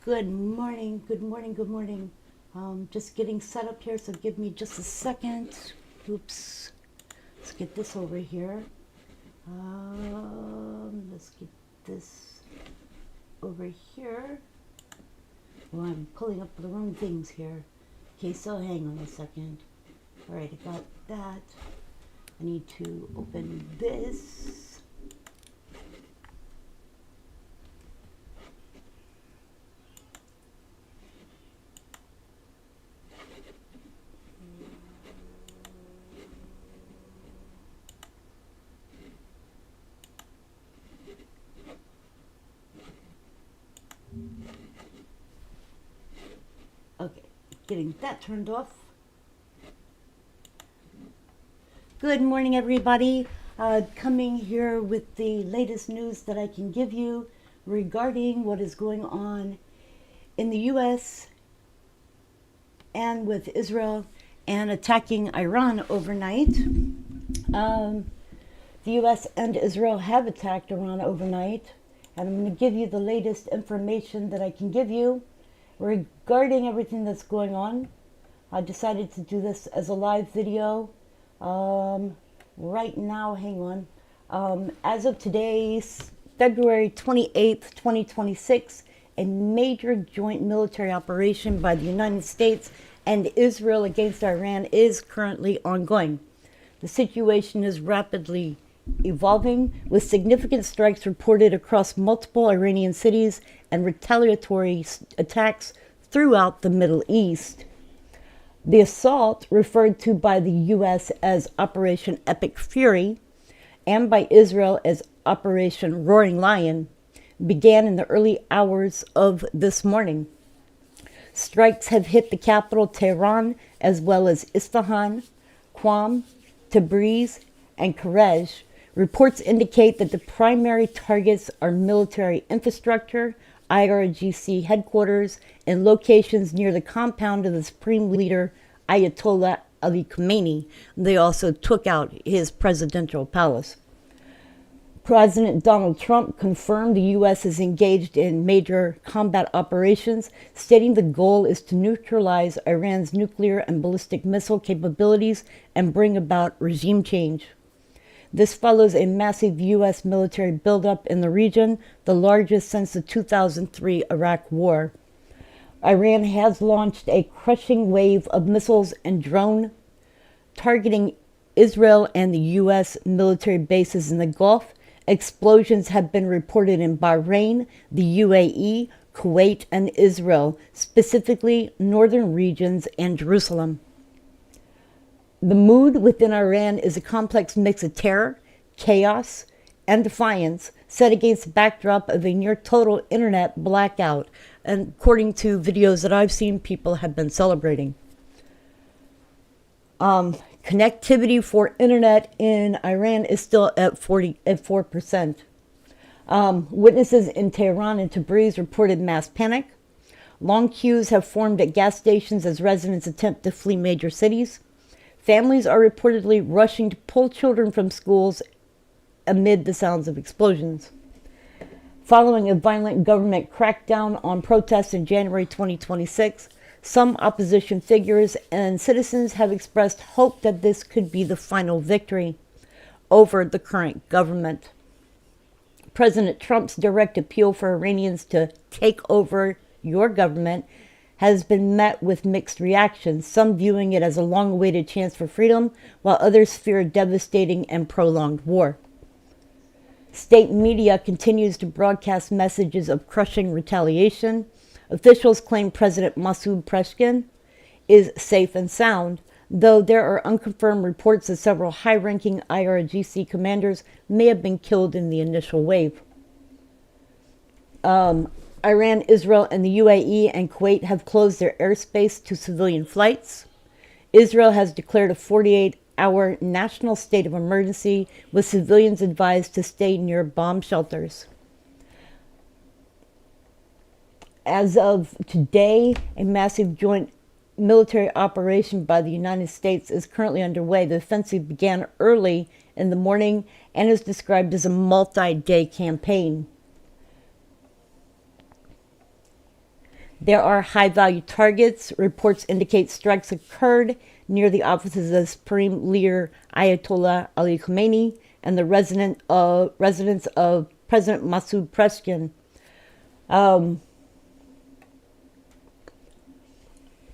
Good morning, good morning, good morning. Just getting set up here, so give me just a second. Oops. Let's get this over here. Let's get this over here. Well, I'm pulling up the wrong things here. Okay, so hang on a second. All right, I got that. I need to open this. Okay, getting that turned off. Good morning, everybody. Coming here with the latest news that I can give you regarding what is going on in the U.S. and with Israel and attacking Iran overnight. The U.S. and Israel have attacked Iran overnight, and I'm going to give you the latest information that I can give you regarding everything that's going on. I decided to do this as a live video. Right now, hang on. As of today, February 28th, 2026, a major joint military operation by the United States and Israel against Iran is currently ongoing. The situation is rapidly evolving, with significant strikes reported across multiple Iranian cities and retaliatory attacks throughout the Middle East. The assault, referred to by the U.S. as Operation Epic Fury and by Israel as Operation Roaring Lion, began in the early hours of this morning. Strikes have hit the capital, Tehran, as well as Isfahan, Qom, Tabriz, and Kharkiv. Reports indicate that the primary targets are military infrastructure, IRGC headquarters, and locations near the compound of the Supreme Leader Ayatollah Ali Khamenei. They also took out his presidential palace. President Donald Trump confirmed the U.S. is engaged in major combat operations, stating the goal is to neutralize Iran's nuclear and ballistic missile capabilities and bring about regime change. This follows a massive U.S. military buildup in the region, the largest since the 2003 Iraq War. Iran has launched a crushing wave of missiles and drones targeting Israel and the U.S. military bases in the Gulf. Explosions have been reported in Bahrain, the UAE, Kuwait, and Israel, specifically northern regions and Jerusalem. The mood within Iran is a complex mix of terror, chaos, and defiance, set against the backdrop of a near total internet blackout. And according to videos that I've seen, people have been celebrating. Connectivity for internet in Iran is still at 4%. Witnesses in Tehran and Tabriz reported mass panic. Long queues have formed at gas stations as residents attempt to flee major cities. Families are reportedly rushing to pull children from schools amid the sounds of explosions. Following a violent government crackdown on protests in January 2026, some opposition figures and citizens have expressed hope that this could be the final victory over the current government. President Trump's direct appeal for Iranians to take over your government has been met with mixed reactions, some viewing it as a long-awaited chance for freedom, while others fear a devastating and prolonged war. State media continues to broadcast messages of crushing retaliation. Officials claim President Masoud Pezeshkian is safe and sound, though there are unconfirmed reports that several high-ranking IRGC commanders may have been killed in the initial wave. Iran, Israel, and the UAE and Kuwait have closed their airspace to civilian flights. Israel has declared a 48-hour national state of emergency, with civilians advised to stay near bomb shelters. As of today, a massive joint military operation by the United States is currently underway. The offensive began early in the morning and is described as a multi-day campaign. There are high-value targets. Reports indicate strikes occurred near the offices of Supreme Leader Ayatollah Ali Khamenei and the residence of President Masoud Pezeshkian.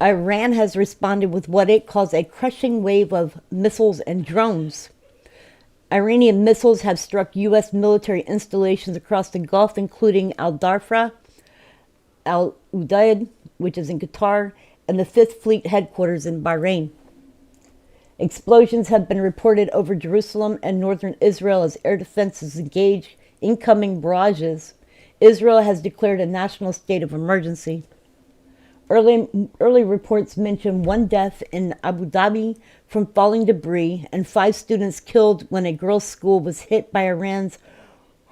Iran has responded with what it calls a crushing wave of missiles and drones. Iranian missiles have struck U.S. military installations across the Gulf, including Al Darfa, Al Udeid, which is in Qatar, and the 5th Fleet headquarters in Bahrain. Explosions have been reported over Jerusalem and northern Israel as air defenses engage incoming barrages. Israel has declared a national state of emergency. Early reports mention one death in Abu Dhabi from falling debris and 5 students killed when a girls' school was hit by Iran's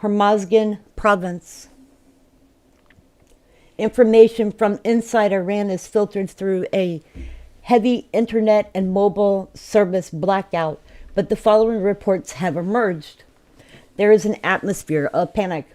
Hormozgan province. Information from inside Iran is filtered through a heavy internet and mobile service blackout, but the following reports have emerged. There is an atmosphere of panic.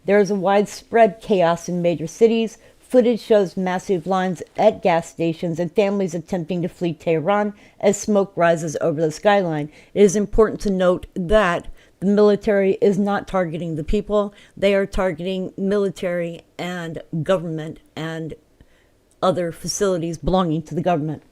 There is a widespread chaos in major cities. Footage shows massive lines at gas stations and families attempting to flee Tehran as smoke rises over the skyline. It is important to note that the military is not targeting the people. They are targeting military and government and other facilities belonging to the government.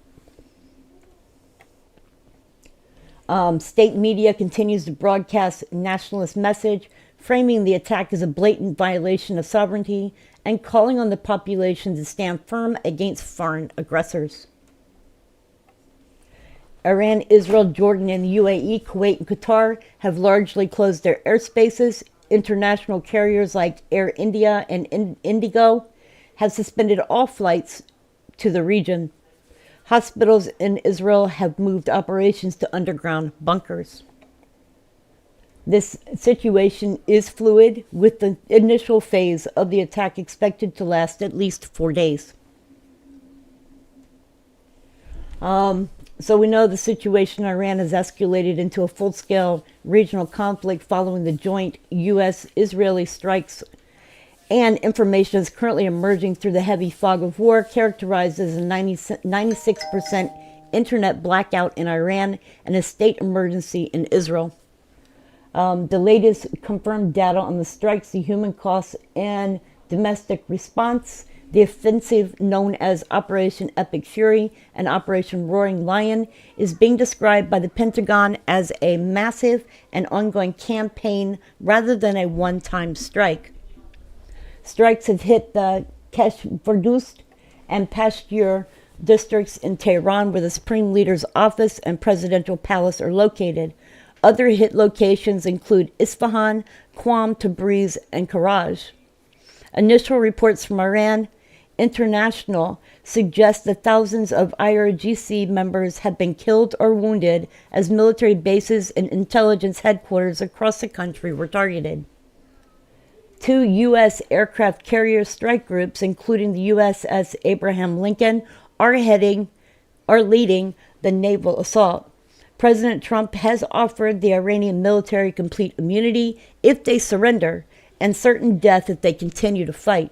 State media continues to broadcast nationalist message, framing the attack as a blatant violation of sovereignty and calling on the population to stand firm against foreign aggressors. Iran, Israel, Jordan, and the UAE, Kuwait, and Qatar have largely closed their airspaces. International carriers like Air India and Indigo have suspended all flights to the region. Hospitals in Israel have moved operations to underground bunkers. This situation is fluid, with the initial phase of the attack expected to last at least 4 days. So we know the situation in Iran has escalated into a full-scale regional conflict following the joint U.S.-Israeli strikes, and information is currently emerging through the heavy fog of war, characterized as a 96% internet blackout in Iran and a state emergency in Israel. The latest confirmed data on the strikes, the human costs, and domestic response. The offensive, known as Operation Epic Fury and Operation Roaring Lion, is being described by the Pentagon as a massive and ongoing campaign rather than a one-time strike. Strikes have hit the Kesh Vardust and Pashtun districts in Tehran, where the Supreme Leader's office and presidential palace are located. Other hit locations include Isfahan, Qom, Tabriz, and Karaj. Initial reports from Iran International suggest that thousands of IRGC members have been killed or wounded as military bases and intelligence headquarters across the country were targeted. 2 U.S. aircraft carrier strike groups, including the USS Abraham Lincoln, are leading the naval assault. President Trump has offered the Iranian military complete immunity if they surrender, and certain death if they continue to fight.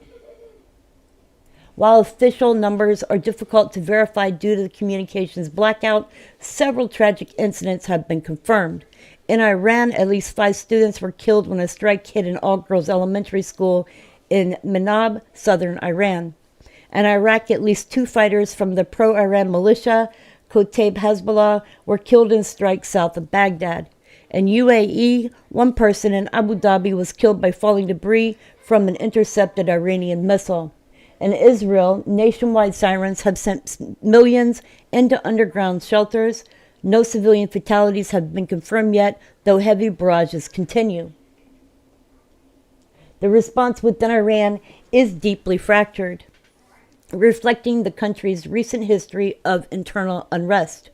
While official numbers are difficult to verify due to the communications blackout, several tragic incidents have been confirmed. In Iran, at least 5 students were killed when a strike hit an all-girls elementary school in Manab, southern Iran. In Iraq, at least 2 fighters from the pro-Iran militia, Kotayb Hezbollah, were killed in strikes south of Baghdad. In UAE, 1 person in Abu Dhabi was killed by falling debris from an intercepted Iranian missile. In Israel, nationwide sirens have sent millions into underground shelters. No civilian fatalities have been confirmed yet, though heavy barrages continue. The response within Iran is deeply fractured, reflecting the country's recent history of internal unrest.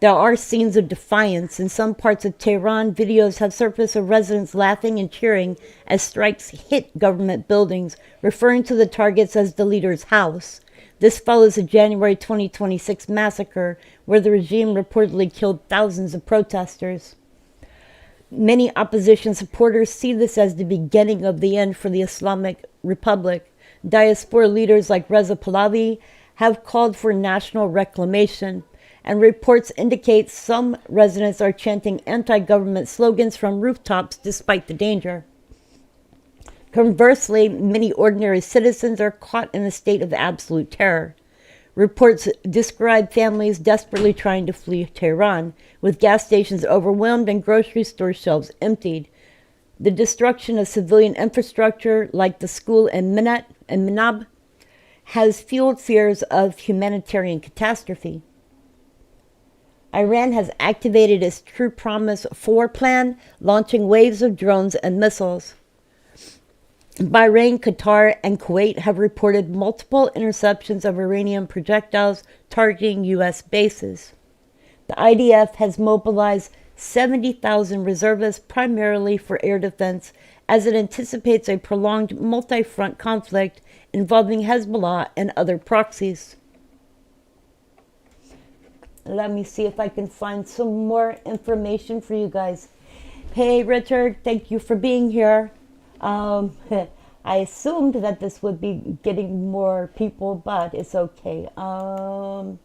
There are scenes of defiance. In some parts of Tehran, videos have surfaced of residents laughing and cheering as strikes hit government buildings, referring to the targets as the leader's house. This follows a January 2026 massacre where the regime reportedly killed thousands of protesters. Many opposition supporters see this as the beginning of the end for the Islamic Republic. Diaspora leaders like Reza Pahlavi have called for national reclamation, and reports indicate some residents are chanting anti-government slogans from rooftops despite the danger. Conversely, many ordinary citizens are caught in a state of absolute terror. Reports describe families desperately trying to flee Tehran, with gas stations overwhelmed and grocery store shelves emptied. The destruction of civilian infrastructure, like the school in Minab, has fueled fears of humanitarian catastrophe. Iran has activated its True Promise 4 plan, launching waves of drones and missiles. Bahrain, Qatar, and Kuwait have reported multiple interceptions of Iranian projectiles targeting U.S. bases. The IDF has mobilized 70,000 reservists primarily for air defense as it anticipates a prolonged multi-front conflict involving Hezbollah and other proxies. Let me see if I can find some more information for you guys. Hey, Richard, thank you for being here. I assumed that this would be getting more people, but it's okay. I'm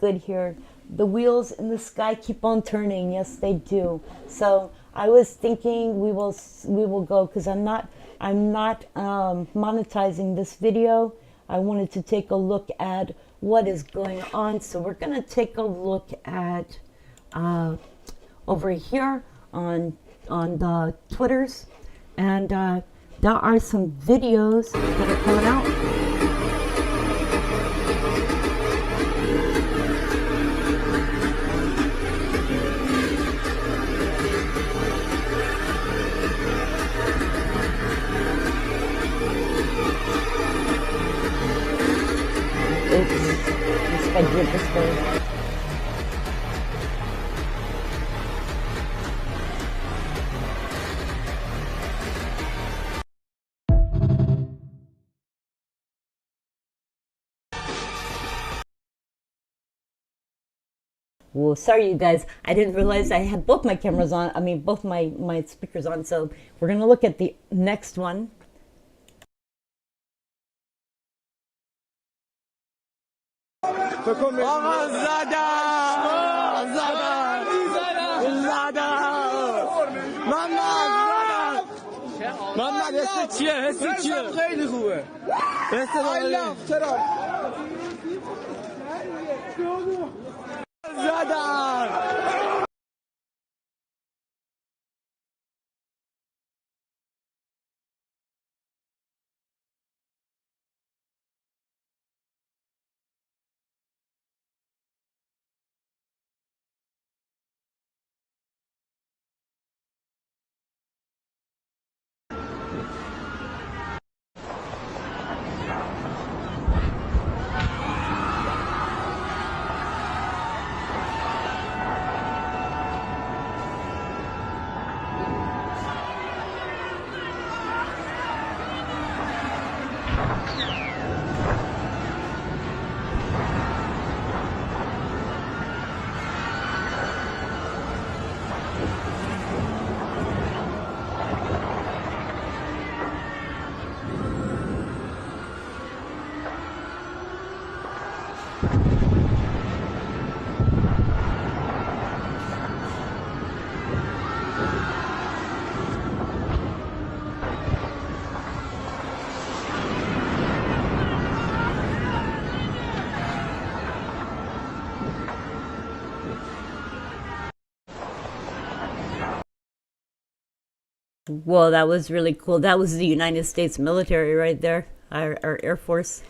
good here. The wheels in the sky keep on turning. Yes, they do. So I was thinking we will go, because I'm not monetizing this video. I wanted to take a look at what is going on. So we're gonna take a look at over here on the Twitters, and there are some videos that are coming out. If I did this way. Well, sorry you guys, I didn't realize I had both my cameras on, both my speakers on, so we're going to look at the next one. Well, that was really cool. That was the United States military right there, our Air Force.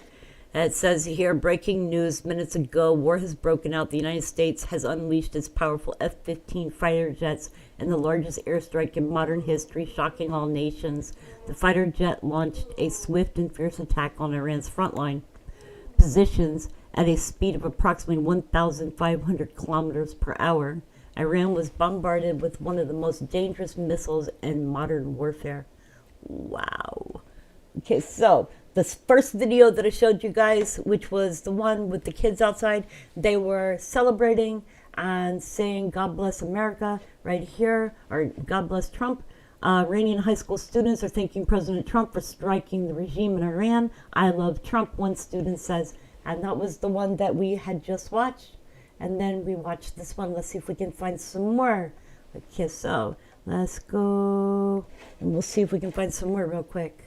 It says here, breaking news minutes ago, war has broken out. The United States has unleashed its powerful F-15 fighter jets in the largest airstrike in modern history, shocking all nations. The fighter jet launched a swift and fierce attack on Iran's frontline positions at a speed of approximately 1,500 kilometers per hour. Iran was bombarded with one of the most dangerous missiles in modern warfare. Wow. Okay, so the first video that I showed you guys, which was the one with the kids outside, they were celebrating and saying God bless America right here, or God bless Trump. Iranian high school students are thanking President Trump for striking the regime in Iran. I love Trump, one student says. And that was the one that we had just watched. And then we watched this one. Let's see if we can find some more. Okay, so let's go. And we'll see if we can find some more real quick.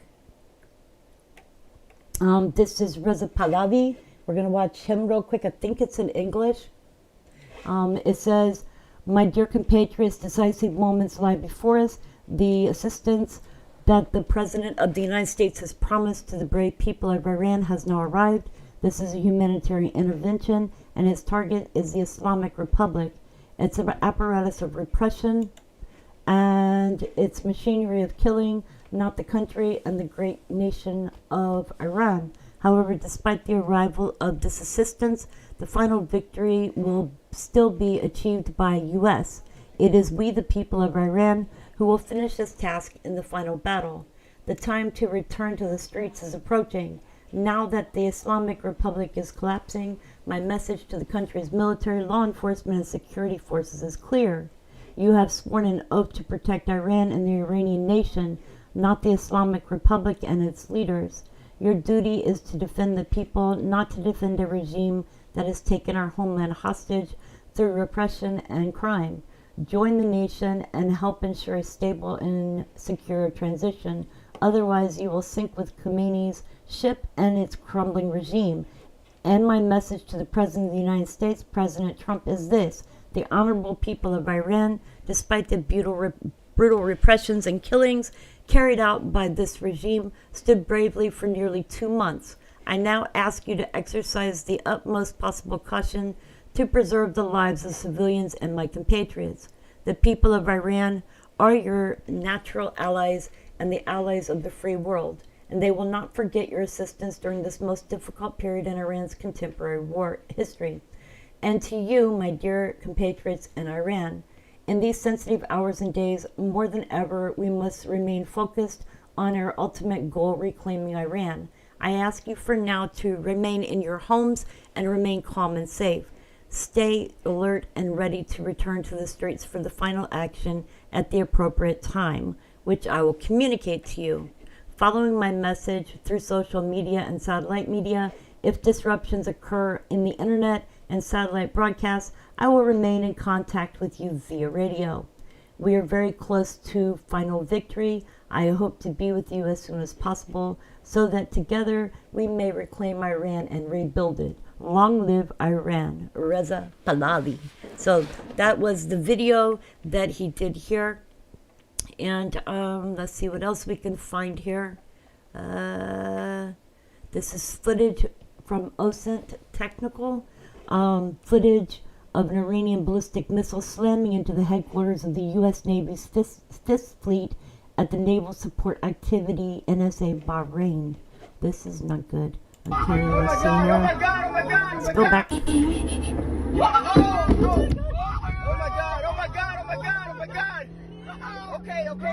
This is Reza Pahlavi. We're going to watch him real quick. I think it's in English. It says, "My dear compatriots, decisive moments lie before us. The assistance that the President of the United States has promised to the brave people of Iran has now arrived. This is a humanitarian intervention, and its target is the Islamic Republic. It's an apparatus of repression and its machinery of killing, not the country and the great nation of Iran. However, despite the arrival of this assistance, the final victory will still be achieved by U.S. It is we, the people of Iran, who will finish this task in the final battle. The time to return to the streets is approaching. Now that the Islamic Republic is collapsing, my message to the country's military, law enforcement, and security forces is clear. You have sworn an oath to protect Iran and the Iranian nation, not the Islamic Republic and its leaders. Your duty is to defend the people, not to defend a regime that has taken our homeland hostage through repression and crime. Join the nation and help ensure a stable and secure transition. Otherwise, you will sink with Khomeini's ship and its crumbling regime. And my message to the President of the United States, President Trump, is this. The honorable people of Iran, despite the brutal repressions and killings carried out by this regime, stood bravely for nearly 2 months. I now ask you to exercise the utmost possible caution to preserve the lives of civilians and my compatriots. The people of Iran are your natural allies and the allies of the free world, and they will not forget your assistance during this most difficult period in Iran's contemporary war history. And to you, my dear compatriots in Iran, in these sensitive hours and days, more than ever, we must remain focused on our ultimate goal, reclaiming Iran. I ask you for now to remain in your homes and remain calm and safe. Stay alert and ready to return to the streets for the final action at the appropriate time, which I will communicate to you. Following my message through social media and satellite media, if disruptions occur in the internet and satellite broadcasts, I will remain in contact with you via radio. We are very close to final victory. I hope to be with you as soon as possible so that together we may reclaim Iran and rebuild it. Long live Iran. Reza Pahlavi. So that was the video that he did here. And let's see what else we can find here. This is footage from OSINT Technical. Footage of an Iranian ballistic missile slamming into the headquarters of the U.S. Navy's Fifth Fleet at the Naval Support Activity NSA Bahrain. This is not good. Okay, let's see here. Let's go back. Oh my god, oh my god, oh my god, oh my god. Okay. Oh my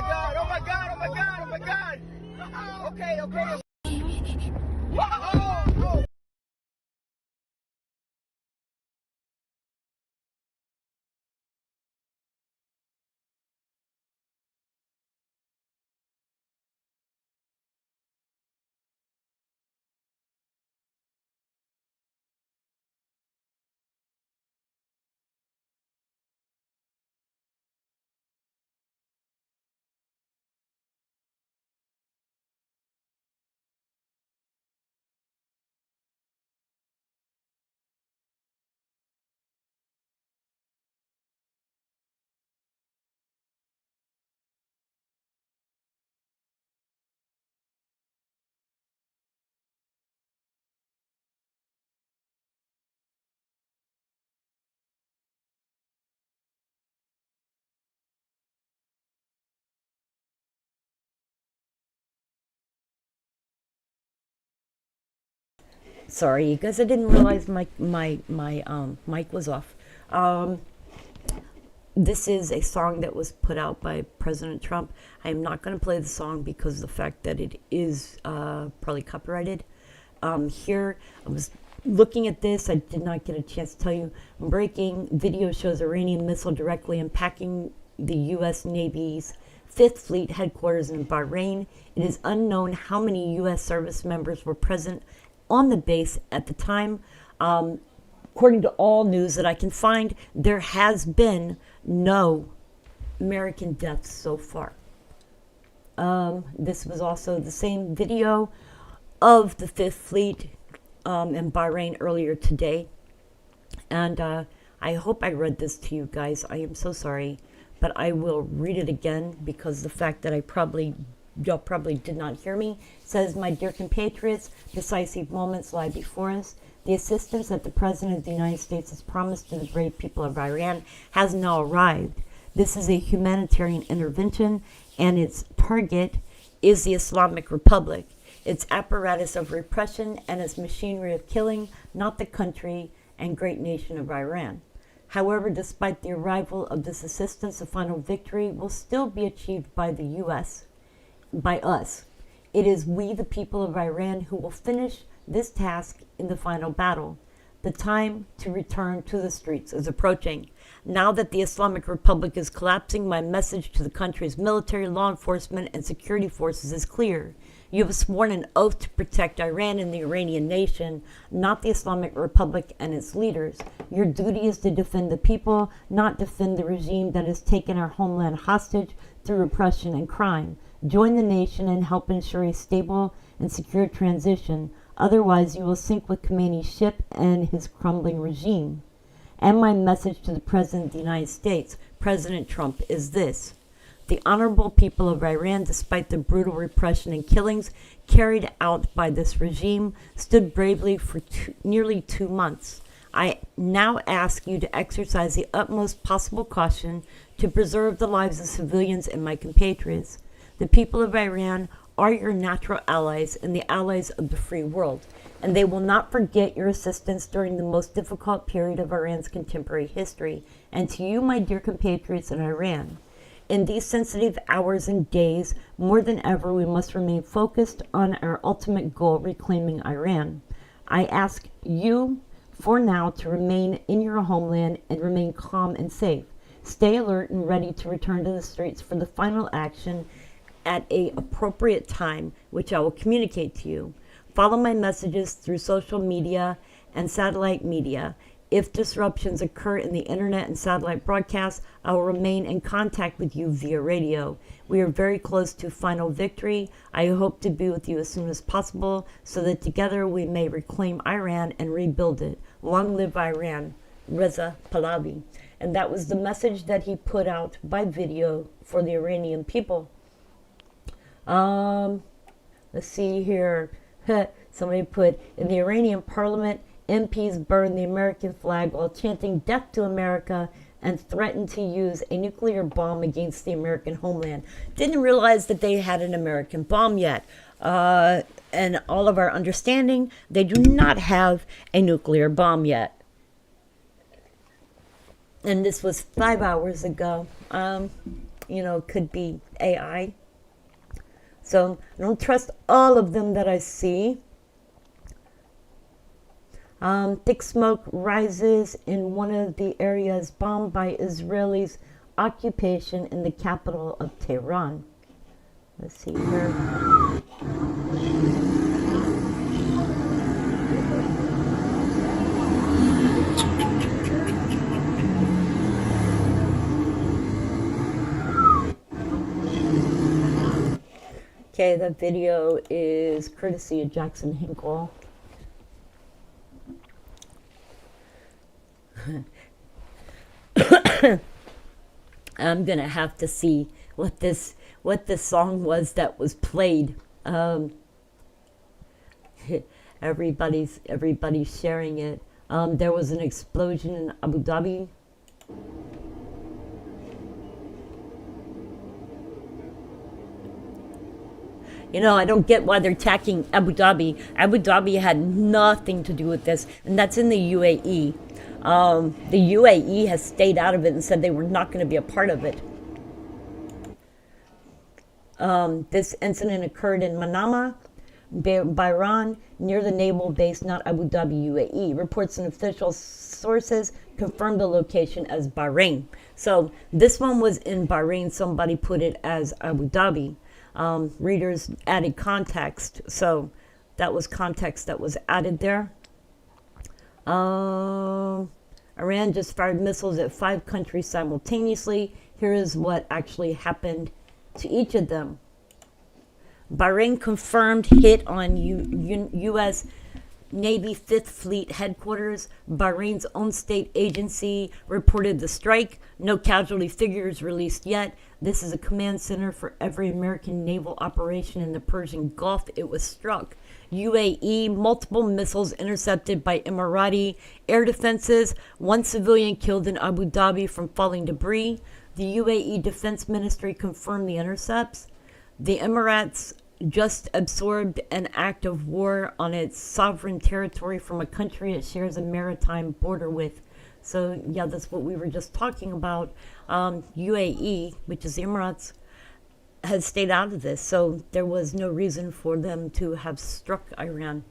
god, oh my god, oh my god, oh my god. Okay. Sorry, you guys, I didn't realize my mic was off. This is a song that was put out by President Trump. I am not going to play the song because of the fact that it is probably copyrighted. Here, I was Looking at this, I did not get a chance to tell you. Breaking video shows Iranian missile directly impacting the U.S. Navy's Fifth Fleet headquarters in Bahrain. It is unknown how many U.S. service members were present on the base at the time. According to all news that I can find, there has been no American deaths so far. This was also the same video of the Fifth Fleet in Bahrain earlier today. And I hope I read this to you guys. I am so sorry, but I will read it again because the fact that y'all probably did not hear me. It says, "My dear compatriots, decisive moments lie before us. The assistance that the President of the United States has promised to the brave people of Iran has now arrived. This is a humanitarian intervention, and its target is the Islamic Republic, its apparatus of repression, and its machinery of killing, not the country and great nation of Iran. However, despite the arrival of this assistance, the final victory will still be achieved by the U.S., by us. It is we, the people of Iran, who will finish this task in the final battle. The time to return to the streets is approaching. Now that the Islamic Republic is collapsing, my message to the country's military, law enforcement, and security forces is clear. You have sworn an oath to protect Iran and the Iranian nation, not the Islamic Republic and its leaders. Your duty is to defend the people, not defend the regime that has taken our homeland hostage through repression and crime. Join the nation and help ensure a stable and secure transition. Otherwise, you will sink with Khomeini's ship and his crumbling regime. And my message to the President of the United States, President Trump, is this. The honorable people of Iran, despite the brutal repression and killings carried out by this regime, stood bravely for nearly 2 months. I now ask you to exercise the utmost possible caution to preserve the lives of civilians and my compatriots. The people of Iran are your natural allies and the allies of the free world, and they will not forget your assistance during the most difficult period of Iran's contemporary history. And to you, my dear compatriots in Iran, in these sensitive hours and days, more than ever, we must remain focused on our ultimate goal, reclaiming Iran. I ask you, for now, to remain in your homeland and remain calm and safe. Stay alert and ready to return to the streets for the final action at an appropriate time, which I will communicate to you. Follow my messages through social media and satellite media. If disruptions occur in the internet and satellite broadcasts, I will remain in contact with you via radio. We are very close to final victory. I hope to be with you as soon as possible so that together we may reclaim Iran and rebuild it. Long live Iran. Reza Pahlavi. And that was the message that he put out by video for the Iranian people. Let's see here. Somebody put, in the Iranian parliament, MPs burned the American flag while chanting death to America and threatened to use a nuclear bomb against the American homeland. Didn't realize that they had an American bomb yet. And all of our understanding, they do not have a nuclear bomb yet. And this was 5 hours ago. Could be AI. So I don't trust all of them that I see. Thick smoke rises in one of the areas bombed by Israelis' occupation in the capital of Tehran. Let's see here. Okay, the video is courtesy of Jackson Hinkle. I'm gonna have to see what this song was that was played. Everybody's sharing it. There was an explosion in Abu Dhabi. I don't get why they're attacking Abu Dhabi. Abu Dhabi had nothing to do with this, and that's in the UAE. The UAE has stayed out of it and said they were not going to be a part of it. This incident occurred in Manama, Bahrain, near the naval base, not Abu Dhabi, UAE. Reports and official sources confirmed the location as Bahrain. So this one was in Bahrain. Somebody put it as Abu Dhabi. Readers added context. So that was context that was added there. Iran just fired missiles at 5 countries simultaneously. Here is what actually happened to each of them. Bahrain confirmed hit on U.S. Navy 5th Fleet headquarters. Bahrain's own state agency reported the strike. No casualty figures released yet. This is a command center for every American naval operation in the Persian Gulf. It was struck. UAE, multiple missiles intercepted by Emirati air defenses. 1 civilian killed in Abu Dhabi from falling debris. The UAE Defense Ministry confirmed the intercepts. The Emirates just absorbed an act of war on its sovereign territory from a country it shares a maritime border with. So, yeah, that's what we were just talking about. UAE, which is the Emirates, has stayed out of this, so there was no reason for them to have struck Iran.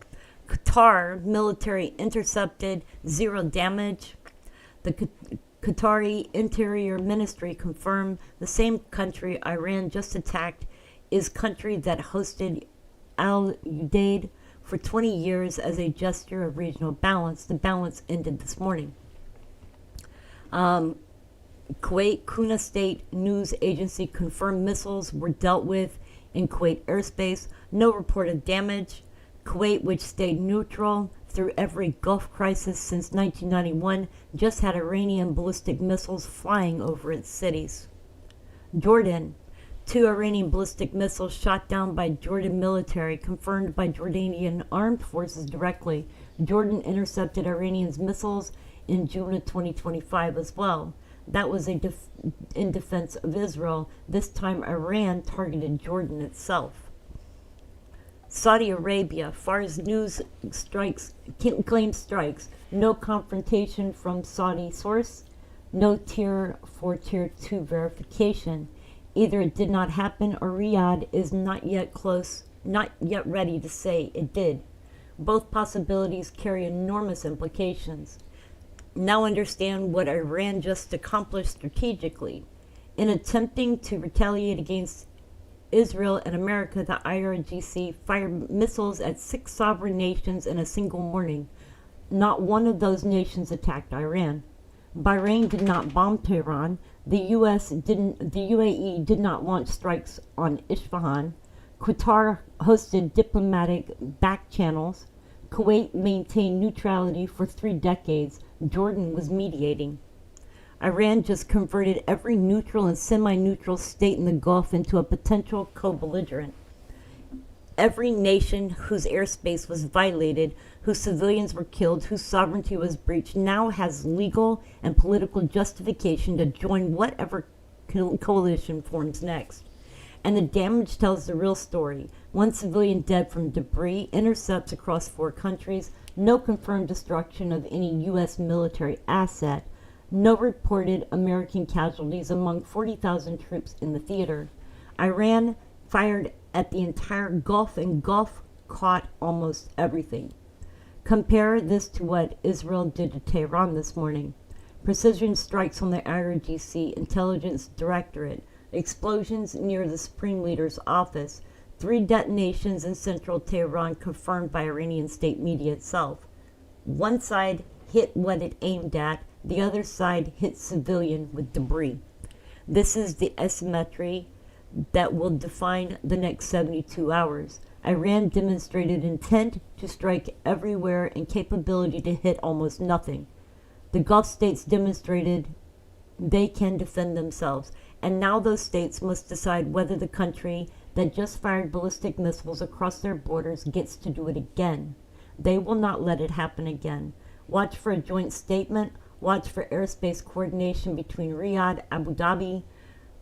Qatar, military intercepted, 0 damage. The Qatari Interior Ministry confirmed the same country Iran just attacked is country that hosted Al-Udeid for 20 years as a gesture of regional balance. The balance ended this morning. Kuwait Kuna State News Agency confirmed missiles were dealt with in Kuwait airspace. No reported damage. Kuwait, which stayed neutral through every Gulf crisis since 1991, just had Iranian ballistic missiles flying over its cities. Jordan, 2 Iranian ballistic missiles shot down by Jordan military, confirmed by Jordanian armed forces directly. Jordan intercepted Iranians' missiles in June of 2025 as well. That was in defense of Israel. This time Iran targeted Jordan itself. Saudi Arabia, Fars News claims strikes. No confrontation from Saudi source. No Tier 4, Tier 2 verification. Either it did not happen or Riyadh is not yet ready to say it did. Both possibilities carry enormous implications. Now understand what Iran just accomplished strategically. In attempting to retaliate against Israel and America, the IRGC fired missiles at 6 sovereign nations in a single morning. Not one of those nations attacked Iran. Bahrain did not bomb Tehran. The UAE did not launch strikes on Isfahan. Qatar hosted diplomatic back channels. Kuwait maintained neutrality for 3 decades. Jordan was mediating. Iran just converted every neutral and semi-neutral state in the Gulf into a potential co-belligerent. Every nation whose airspace was violated, whose civilians were killed, whose sovereignty was breached, now has legal and political justification to join whatever coalition forms next. And the damage tells the real story. 1 civilian dead from debris, intercepts across 4 countries, no confirmed destruction of any U.S. military asset, no reported American casualties among 40,000 troops in the theater. Iran fired at the entire Gulf, and Gulf caught almost everything. Compare this to what Israel did to Tehran this morning. Precision strikes on the IRGC Intelligence Directorate, explosions near the Supreme Leader's office, 3 detonations in central Tehran confirmed by Iranian state media itself. One side hit what it aimed at, the other side hit civilian with debris. This is the asymmetry that will define the next 72 hours. Iran demonstrated intent to strike everywhere and capability to hit almost nothing. The Gulf states demonstrated they can defend themselves, and now those states must decide whether the country that just fired ballistic missiles across their borders gets to do it again. They will not let it happen again. Watch for a joint statement. Watch for airspace coordination between Riyadh, Abu Dhabi,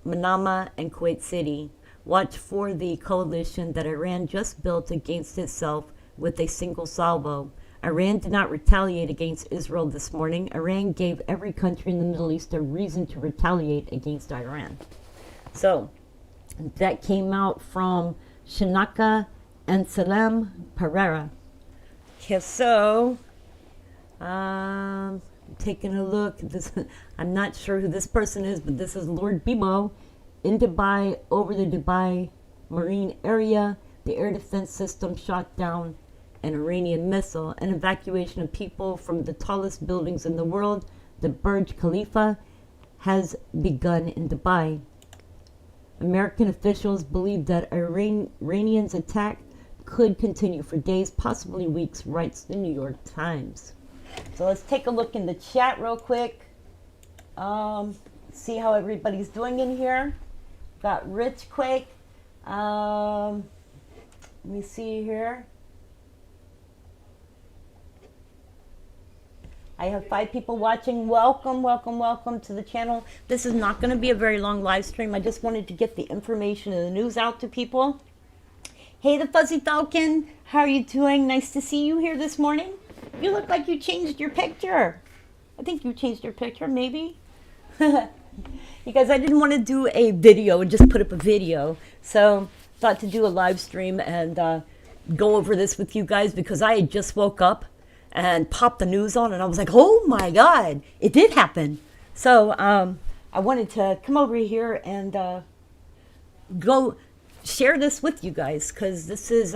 Manama, and Kuwait City. Watch for the coalition that Iran just built against itself with a single salvo. Iran did not retaliate against Israel this morning. Iran gave every country in the Middle East a reason to retaliate against Iran. So that came out from Shanaka and Salem Pereira. Okay, so taking a look. This, I'm not sure who this person is, but this is Lord Bibo in Dubai, over the Dubai marine area. The air defense system shot down an Iranian missile. An evacuation of people from the tallest buildings in the world, the Burj Khalifa, has begun in Dubai. American officials believe that Iranians' attack could continue for days, possibly weeks, writes the New York Times. So let's take a look in the chat real quick. See how everybody's doing in here. Got Rich Quake. Let me see here. I have 5 people watching. Welcome, welcome, welcome to the channel. This is not going to be a very long live stream. I just wanted to get the information and the news out to people. Hey, the Fuzzy Falcon. How are you doing? Nice to see you here this morning. You look like you changed your picture. I think you changed your picture, maybe. You guys, I didn't want to do a video and just put up a video. So thought to do a live stream and go over this with you guys because I had just woke up and popped the news on and I was like, oh my God, it did happen. So I wanted to come over here and go share this with you guys because this is,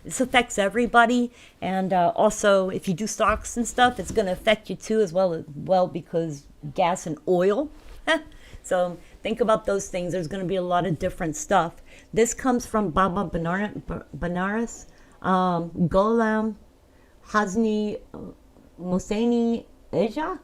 this affects everybody. And also, if you do stocks and stuff, it's going to affect you too as well because gas and oil. So think about those things. There's going to be a lot of different stuff. This comes from Baba Banaras, Gholam Hazni Mohseni Eja,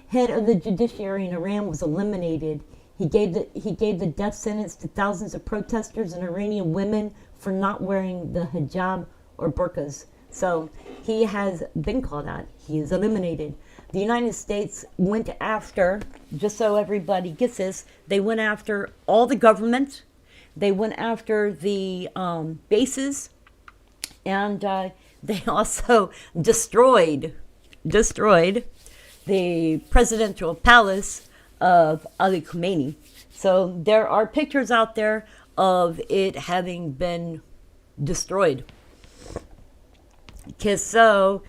head of the judiciary in Iran, was eliminated. He gave the death sentence to thousands of protesters and Iranian women for not wearing the hijab or burqas. So he has been called out. He is eliminated. The United States went after, just so everybody gets this, they went after all the government. They went after the bases, and they also destroyed the presidential palace of Ali Khamenei. So there are pictures out there of it having been destroyed. Okay, so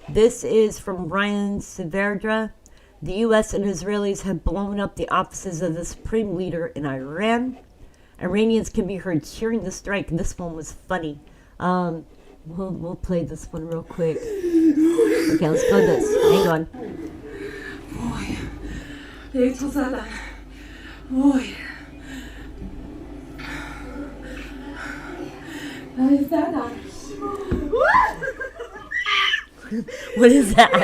this is from Ryan Severdra. The U.S. and Israelis have blown up the offices of the supreme leader in Iran. Iranians can be heard cheering the strike. This one was funny. We'll play this one real quick. Okay, let's go this. Hang on. What is that?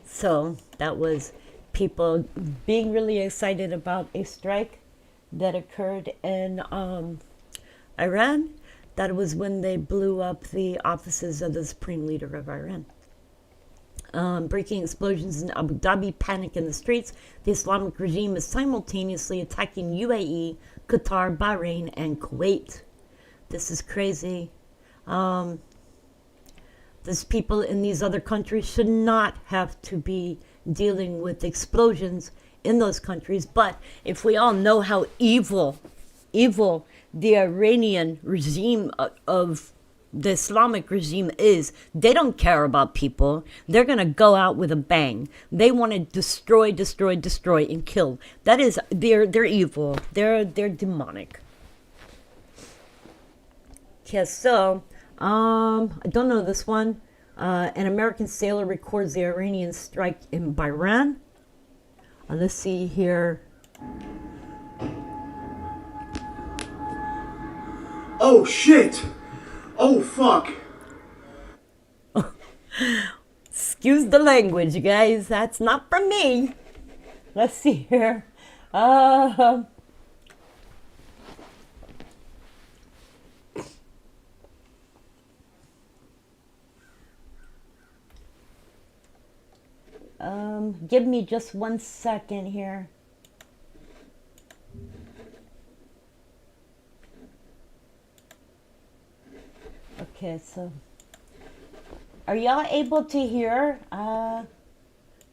So that was people being really excited about a strike that occurred in Iran. That was when they blew up the offices of the supreme leader of Iran. Breaking explosions in Abu Dhabi, panic in the streets. The Islamic regime is simultaneously attacking UAE, Qatar, Bahrain, and Kuwait. This is crazy. These people in these other countries should not have to be dealing with explosions in those countries. But if we all know how evil the Iranian regime of the Islamic regime is, they don't care about people. They're going to go out with a bang. They want to destroy, and kill. That is, they're evil. They're demonic. Okay, so, I don't know this one. An American sailor records the Iranian strike in Bahrain. Let's see here. Oh shit! Oh fuck! Excuse the language, guys. That's not from me. Let's see here. Give me just 1 second here. Okay, so are y'all able to hear?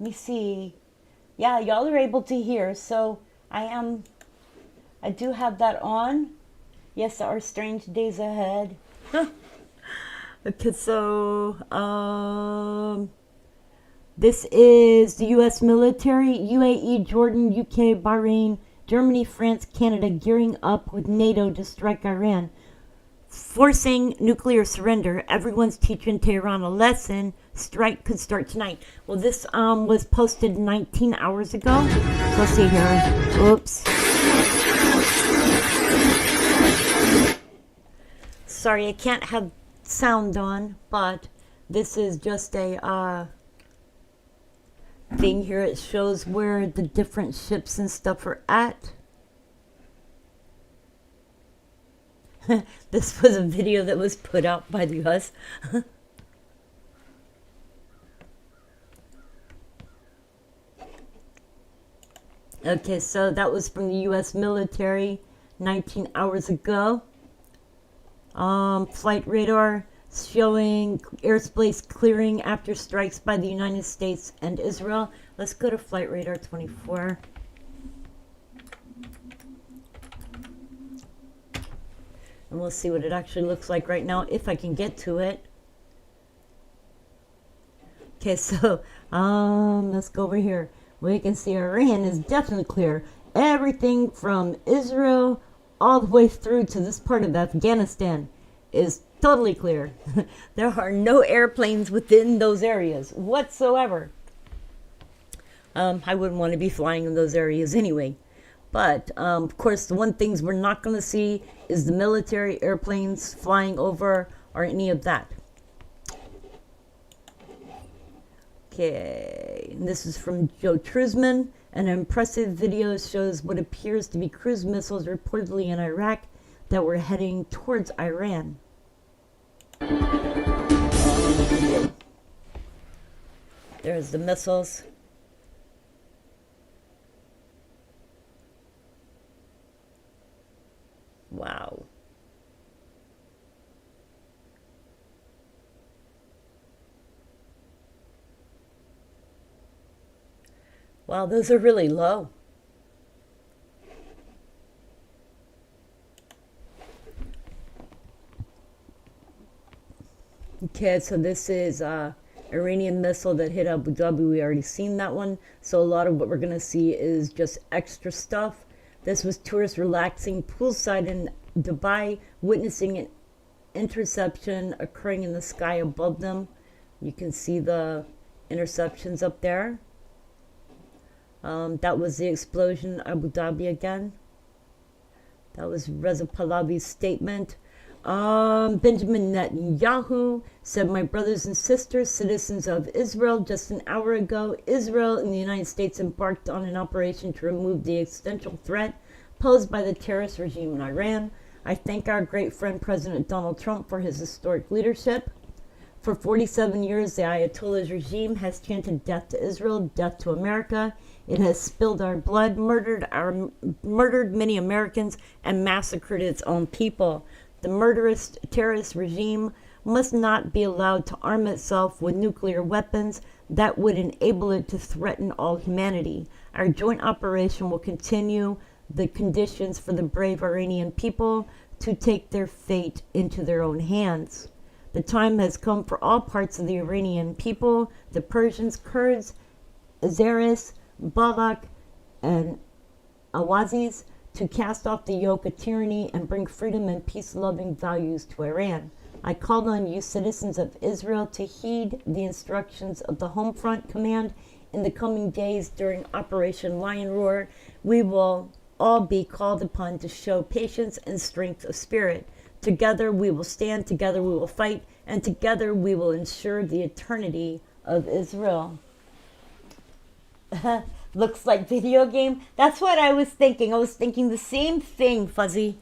Let me see. Yeah, y'all are able to hear. So I do have that on. Yes, there are strange days ahead. Okay, so this is the U.S. military, UAE, Jordan, UK, Bahrain, Germany, France, Canada gearing up with NATO to strike Iran, forcing nuclear surrender. Everyone's teaching Tehran a lesson. Strike could start tonight. Well, this was posted 19 hours ago. So let's see here. Oops. Sorry, I can't have sound on, but this is just a thing here. It shows where the different ships and stuff are at. This was a video that was put out by the US. Okay, so that was from the US military 19 hours ago. Flight radar showing airspace clearing after strikes by the United States and Israel. Let's go to flight radar 24. And we'll see what it actually looks like right now, if I can get to it. Okay, so let's go over here. We can see Iran is definitely clear. Everything from Israel all the way through to this part of Afghanistan is totally clear. There are no airplanes within those areas whatsoever. I wouldn't want to be flying in those areas anyway. But, of course, the one things we're not going to see is the military airplanes flying over or any of that. Okay, and this is from Joe Truzman. An impressive video shows what appears to be cruise missiles reportedly in Iraq that were heading towards Iran. There's the missiles. Wow. Wow, those are really low. Okay, so this is Iranian missile that hit Abu Dhabi. We already seen that one. So a lot of what we're going to see is just extra stuff. This was tourists relaxing poolside in Dubai, witnessing an interception occurring in the sky above them. You can see the interceptions up there. That was the explosion in Abu Dhabi again. That was Reza Pahlavi's statement. Benjamin Netanyahu said, "My brothers and sisters, citizens of Israel, just an hour ago, Israel and the United States embarked on an operation to remove the existential threat posed by the terrorist regime in Iran. I thank our great friend President Donald Trump for his historic leadership. For 47 years, the Ayatollah's regime has chanted death to Israel, death to America. It has spilled our blood, murdered many Americans, and massacred its own people. The murderous terrorist regime must not be allowed to arm itself with nuclear weapons that would enable it to threaten all humanity. Our joint operation will continue the conditions for the brave Iranian people to take their fate into their own hands. The time has come for all parts of the Iranian people, the Persians, Kurds, Azeris, Balak, and Awazis, to cast off the yoke of tyranny and bring freedom and peace-loving values to Iran. I call on you, citizens of Israel, to heed the instructions of the Home Front Command. In the coming days during Operation Lion Roar, we will all be called upon to show patience and strength of spirit. Together we will stand, together we will fight, and together we will ensure the eternity of Israel." Looks like video game. That's what I was thinking. I was thinking the same thing, Fuzzy.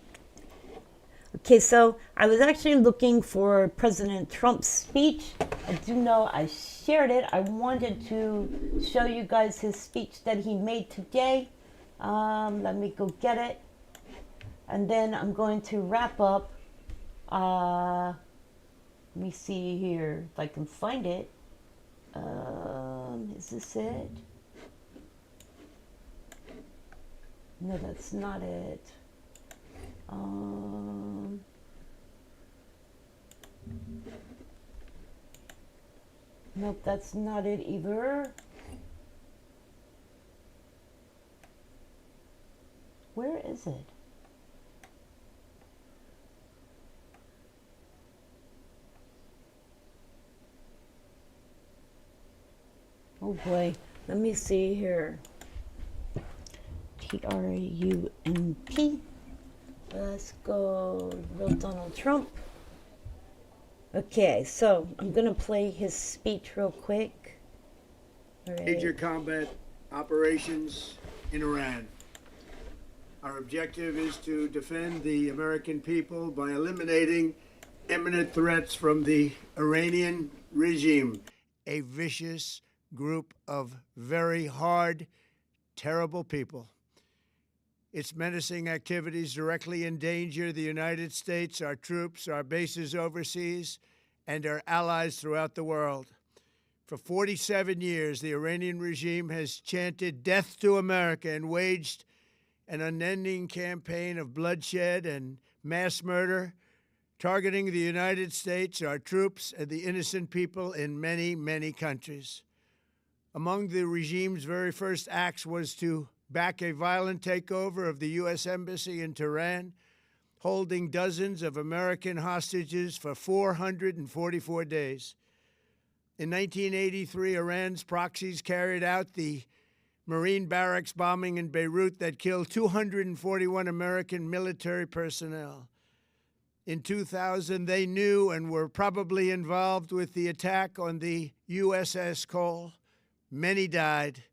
Okay, so I was actually looking for President Trump's speech. I do know I shared it. I wanted to show you guys his speech that he made today. Let me go get it. And then I'm going to wrap up. Let me see here if I can find it. Is this it? No, that's not it. Nope, that's not it either. Where is it? Oh boy, let me see here. Trump. Let's go, real Donald Trump. Okay, so I'm gonna play his speech real quick. All right. Major combat operations in Iran. Our objective is to defend the American people by eliminating imminent threats from the Iranian regime, a vicious group of very hard, terrible people. Its menacing activities directly endanger the United States, our troops, our bases overseas, and our allies throughout the world. For 47 years, the Iranian regime has chanted death to America and waged an unending campaign of bloodshed and mass murder, targeting the United States, our troops, and the innocent people in many, many countries. Among the regime's very first acts was to back a violent takeover of the U.S. Embassy in Tehran, holding dozens of American hostages for 444 days. In 1983, Iran's proxies carried out the Marine barracks bombing in Beirut that killed 241 American military personnel. In 2000, they knew and were probably involved with the attack on the USS Cole. Many died.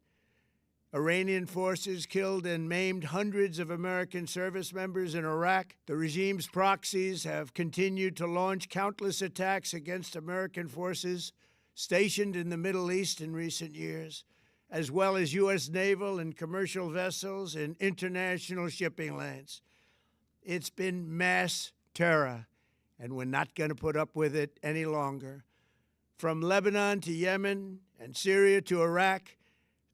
Iranian forces killed and maimed hundreds of American service members in Iraq. The regime's proxies have continued to launch countless attacks against American forces stationed in the Middle East in recent years, as well as U.S. naval and commercial vessels in international shipping lanes. It's been mass terror, and we're not going to put up with it any longer. From Lebanon to Yemen and Syria to Iraq,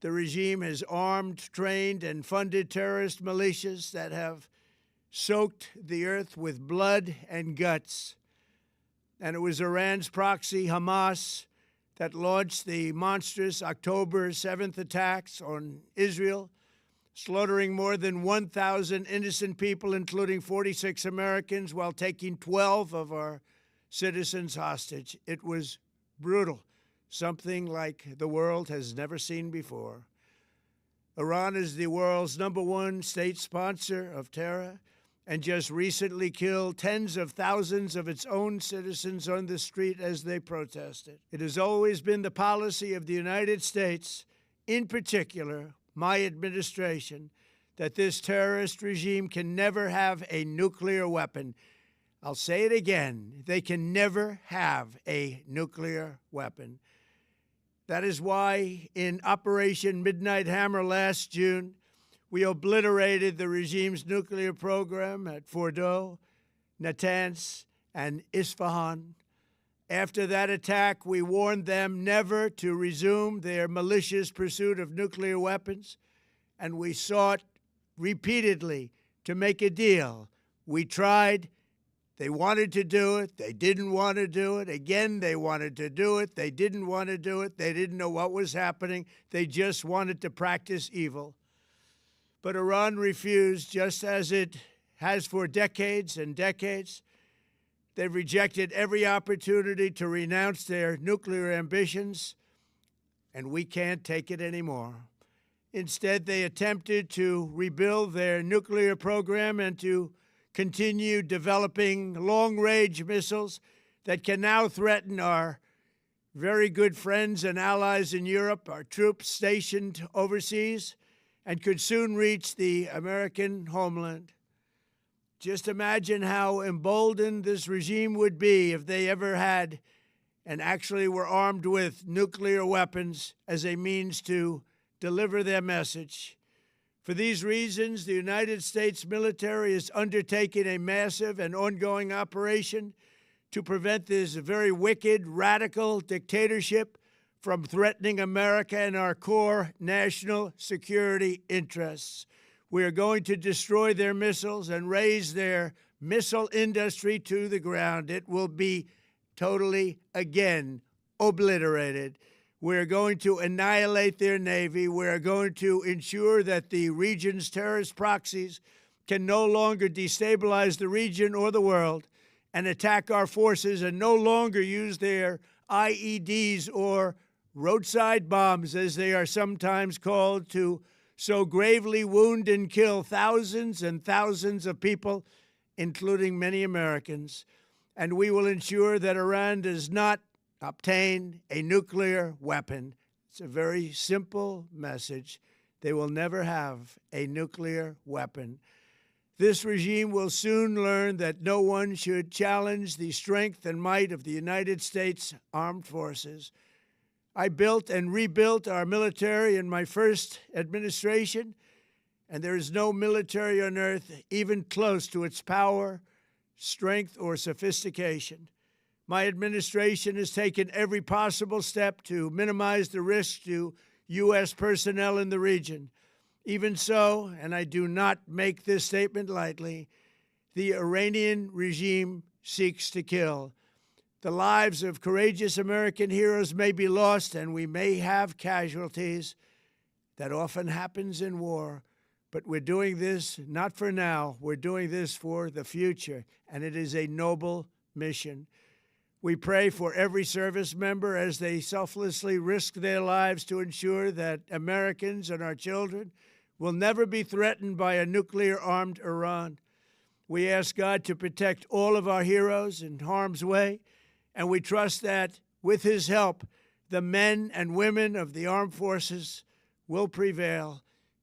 the regime has armed, trained, and funded terrorist militias that have soaked the earth with blood and guts. And it was Iran's proxy, Hamas, that launched the monstrous October 7th attacks on Israel, slaughtering more than 1,000 innocent people, including 46 Americans, while taking 12 of our citizens hostage. It was brutal, something like the world has never seen before. Iran is the world's #1 state sponsor of terror and just recently killed tens of thousands of its own citizens on the street as they protested. It has always been the policy of the United States, in particular my administration, that this terrorist regime can never have a nuclear weapon. I'll say it again, they can never have a nuclear weapon. That is why in Operation Midnight Hammer last June, we obliterated the regime's nuclear program at Fordow, Natanz, and Isfahan. After that attack, we warned them never to resume their malicious pursuit of nuclear weapons, and we sought repeatedly to make a deal. We tried. They wanted to do it. They didn't want to do it. Again, they wanted to do it. They didn't want to do it. They didn't know what was happening. They just wanted to practice evil. But Iran refused, just as it has for decades and decades. They've rejected every opportunity to renounce their nuclear ambitions, and we can't take it anymore. Instead, they attempted to rebuild their nuclear program and to continue developing long-range missiles that can now threaten our very good friends and allies in Europe, our troops stationed overseas, and could soon reach the American homeland. Just imagine how emboldened this regime would be if they ever had and actually were armed with nuclear weapons as a means to deliver their message. For these reasons, the United States military is undertaking a massive and ongoing operation to prevent this very wicked, radical dictatorship from threatening America and our core national security interests. We are going to destroy their missiles and raise their missile industry to the ground. It will be totally, again, obliterated. We're going to annihilate their Navy. We're going to ensure that the region's terrorist proxies can no longer destabilize the region or the world and attack our forces and no longer use their IEDs or roadside bombs, as they are sometimes called, to so gravely wound and kill thousands and thousands of people, including many Americans. And we will ensure that Iran does not obtain a nuclear weapon. It's a very simple message. They will never have a nuclear weapon. This regime will soon learn that no one should challenge the strength and might of the United States Armed Forces. I built and rebuilt our military in my first administration, and there is no military on earth even close to its power, strength, or sophistication. My administration has taken every possible step to minimize the risk to U.S. personnel in the region. Even so, and I do not make this statement lightly, the Iranian regime seeks to kill. The lives of courageous American heroes may be lost, and we may have casualties. That often happens in war. But we're doing this not for now. We're doing this for the future, and it is a noble mission. We pray for every service member as they selflessly risk their lives to ensure that Americans and our children will never be threatened by a nuclear-armed Iran. We ask God to protect all of our heroes in harm's way, and we trust that, with his help, the men and women of the armed forces will prevail.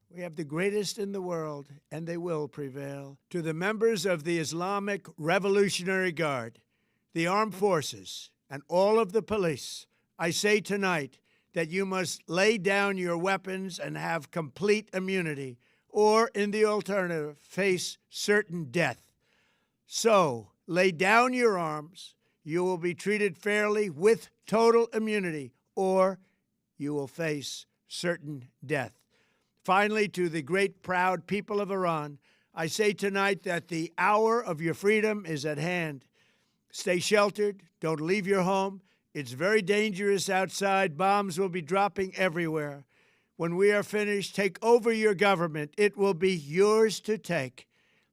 We have the greatest in the world, and they will prevail. To the members of the Islamic Revolutionary Guard, the armed forces, and all of the police, I say tonight that you must lay down your weapons and have complete immunity, or, in the alternative, face certain death. So, lay down your arms. You will be treated fairly with total immunity, or you will face certain death. Finally, to the great, proud people of Iran, I say tonight that the hour of your freedom is at hand. Stay sheltered. Don't leave your home. It's very dangerous outside. Bombs will be dropping everywhere. When we are finished, take over your government. It will be yours to take.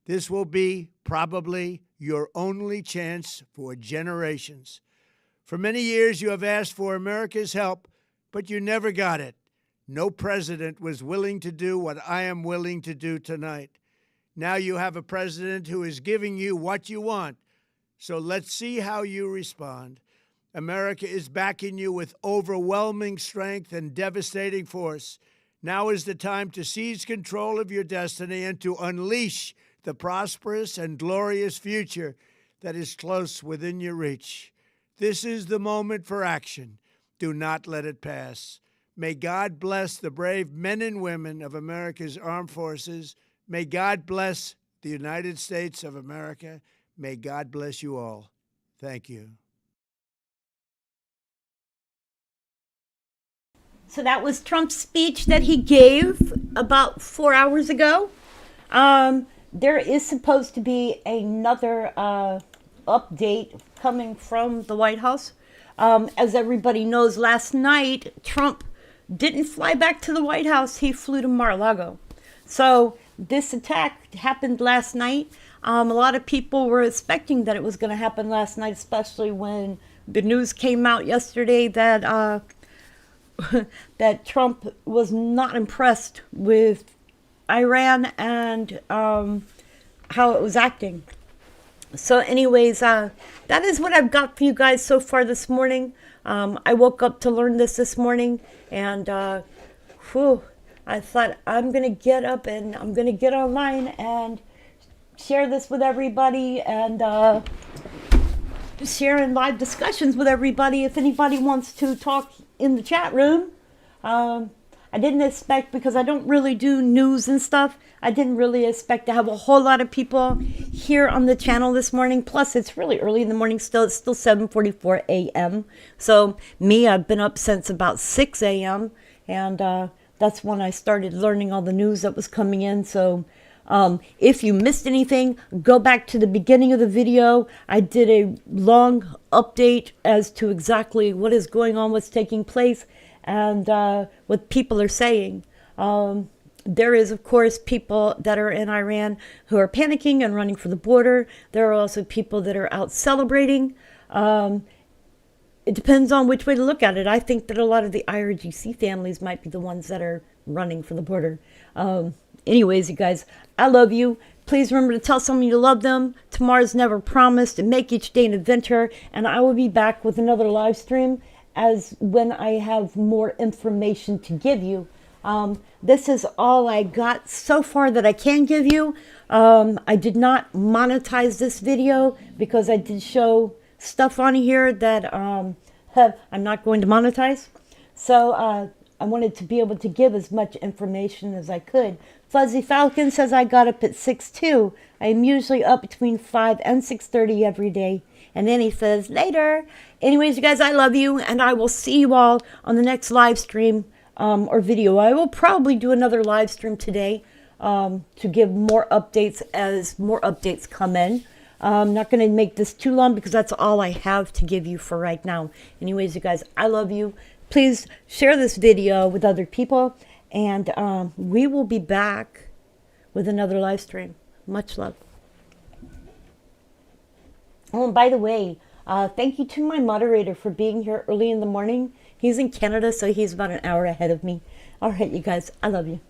This will be probably your only chance for generations. For many years, you have asked for America's help, but you never got it. No president was willing to do what I am willing to do tonight. Now you have a president who is giving you what you want. So let's see how you respond. America is backing you with overwhelming strength and devastating force. Now is the time to seize control of your destiny and to unleash the prosperous and glorious future that is close within your reach. This is the moment for action. Do not let it pass. May God bless the brave men and women of America's armed forces. May God bless the United States of America. May God bless you all. Thank you. So that was Trump's speech that he gave about 4 hours ago. There is supposed to be another update coming from the White House. As everybody knows, last night, Trump didn't fly back to the White House. He flew to Mar-a-Lago. So this attack happened last night. A lot of people were expecting that it was going to happen last night, especially when the news came out yesterday that that Trump was not impressed with Iran and how it was acting. So anyways, that is what I've got for you guys so far this morning. I woke up to learn this morning, and I thought I'm going to get up and I'm going to get online and share this with everybody and share in live discussions with everybody. If anybody wants to talk in the chat room, I didn't expect, because I don't really do news and stuff, I didn't really expect to have a whole lot of people here on the channel this morning. Plus, it's really early in the morning still. It's still 7:44 a.m. So me, I've been up since about 6 a.m. And that's when I started learning all the news that was coming in. So if you missed anything, go back to the beginning of the video. I did a long update as to exactly what is going on, what's taking place, and what people are saying. There is, of course, people that are in Iran who are panicking and running for the border. There are also people that are out celebrating. It depends on which way to look at it. I think that a lot of the IRGC families might be the ones that are running for the border. Anyways, you guys, I love you. Please remember to tell someone you love them. Tomorrow's never promised, and make each day an adventure. And I will be back with another live stream as when I have more information to give you. This is all I got so far that I can give you. I did not monetize this video because I did show stuff on here that I'm not going to monetize. So I wanted to be able to give as much information as I could. Fuzzy Falcon says I got up at 6:02. I am usually up between 5 and 6:30 every day. And then he says later. Anyways, you guys, I love you, and I will see you all on the next live stream or video. I will probably do another live stream today to give more updates as more updates come in. I'm not going to make this too long because that's all I have to give you for right now. Anyways, you guys, I love you. Please share this video with other people, and we will be back with another live stream. Much love. Oh, and by the way, thank you to my moderator for being here early in the morning. He's in Canada, so he's about an hour ahead of me. All right, you guys, I love you.